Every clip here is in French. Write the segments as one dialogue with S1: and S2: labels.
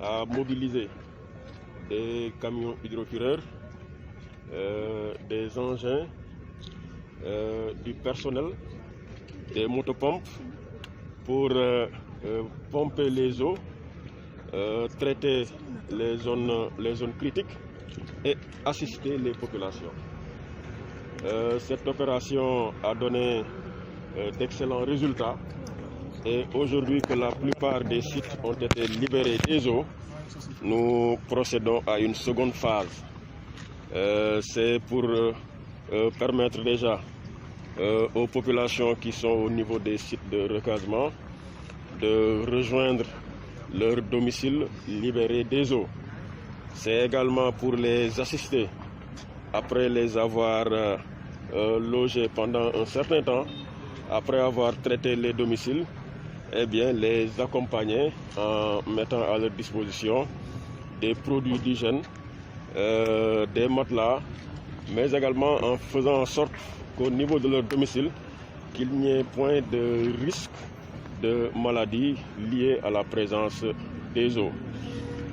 S1: à mobiliser des camions hydrocureurs, des engins, du personnel, des motopompes pour pomper les eaux, traiter les zones critiques et assister les populations. Cette opération a donné d'excellents résultats et aujourd'hui que la plupart des sites ont été libérés des eaux, nous procédons à une seconde phase. C'est pour permettre déjà aux populations qui sont au niveau des sites de recasement de rejoindre leur domicile libéré des eaux. C'est également pour les assister après les avoir logés pendant un certain temps, après avoir traité les domiciles, eh bien les accompagner en mettant à leur disposition des produits d'hygiène, des matelas, mais également en faisant en sorte qu'au niveau de leur domicile, qu'il n'y ait point de risque de maladie liée à la présence des eaux.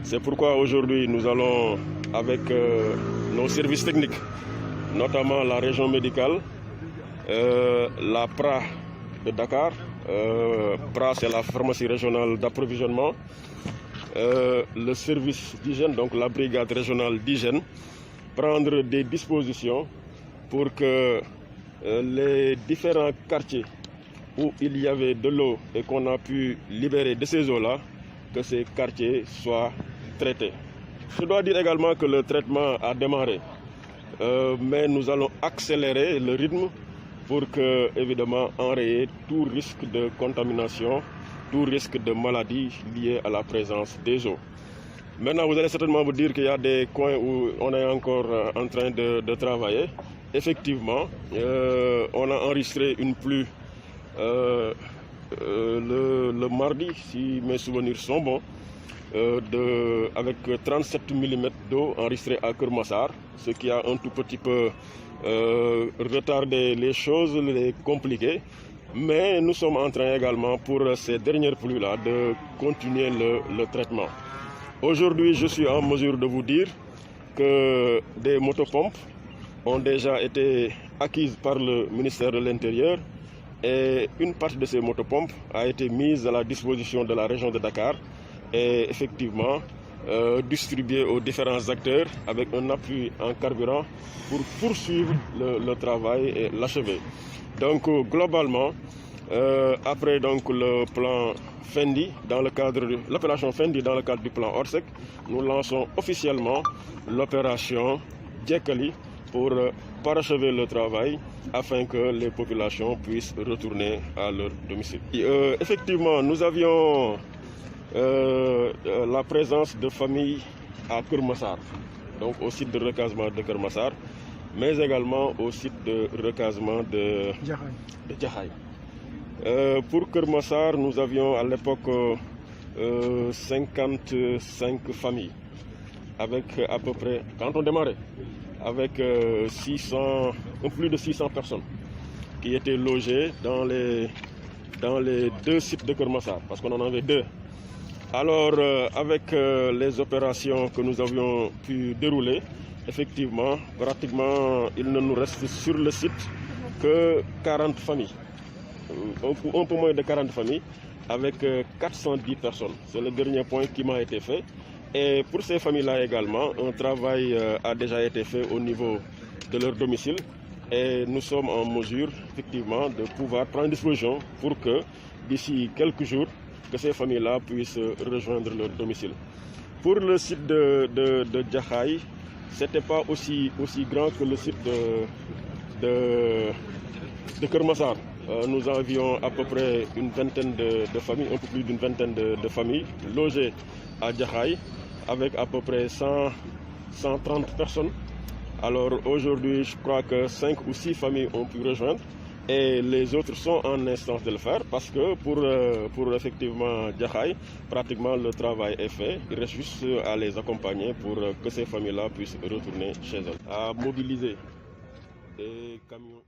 S1: C'est pourquoi aujourd'hui nous allons avec nos services techniques, notamment la région médicale, la PRA de Dakar, PRA c'est la pharmacie régionale d'approvisionnement, le service d'hygiène, donc la brigade régionale d'hygiène, prendre des dispositions pour que les différents quartiers où il y avait de l'eau et qu'on a pu libérer de ces eaux-là, que ces quartiers soient traités. Je dois dire également que le traitement a démarré, mais nous allons accélérer le rythme pour que, évidemment, enrayer tout risque de contamination, tout risque de maladie liée à la présence des eaux. Maintenant, vous allez certainement vous dire qu'il y a des coins où on est encore en train de travailler. Effectivement, on a enregistré une pluie le mardi, si mes souvenirs sont bons, avec 37 mm d'eau enregistrée à Keur Massar, ce qui a un tout petit peu retardé les choses, les compliqué. Mais nous sommes en train également, pour ces dernières pluies-là, de continuer le traitement. Aujourd'hui, je suis en mesure de vous dire que des motopompes ont déjà été acquises par le ministère de l'Intérieur et une partie de ces motopompes a été mise à la disposition de la région de Dakar et effectivement distribuée aux différents acteurs avec un appui en carburant pour poursuivre le travail et l'achever. Donc globalement, après donc le plan Fendi, dans le cadre de l'opération Fendi dans le cadre du plan Orsec, nous lançons officiellement l'opération Djekali pour parachever le travail afin que les populations puissent retourner à leur domicile. Effectivement, nous avions la présence de familles à Keur Massar, donc au site de recasement de Keur Massar, mais également au site de recasement de Djahaï. Pour Keur Massar, nous avions à l'époque 55 familles, avec à peu près, quand on démarrait, avec plus de 600 personnes qui étaient logées dans les deux sites de Keur Massar, parce qu'on en avait deux. Alors, avec les opérations que nous avions pu dérouler, effectivement, pratiquement, il ne nous reste sur le site que 40 familles. Un peu moins de 40 familles avec 410 personnes. C'est le dernier point qui m'a été fait. Et pour ces familles-là également, un travail a déjà été fait au niveau de leur domicile. Et nous sommes en mesure, effectivement, de pouvoir prendre disposition pour que, d'ici quelques jours, que ces familles-là puissent rejoindre leur domicile. Pour le site de Djahaï, ce n'était pas aussi grand que le site de Keur Massar. Nous avions à peu près une vingtaine de familles, un peu plus d'une vingtaine de familles logées à Djahaï, avec à peu près 130 personnes. Alors aujourd'hui, je crois que 5 ou 6 familles ont pu rejoindre et les autres sont en instance de le faire parce que pour effectivement Djahaï, pratiquement le travail est fait. Il reste juste à les accompagner pour que ces familles-là puissent retourner chez elles. À mobiliser des camions.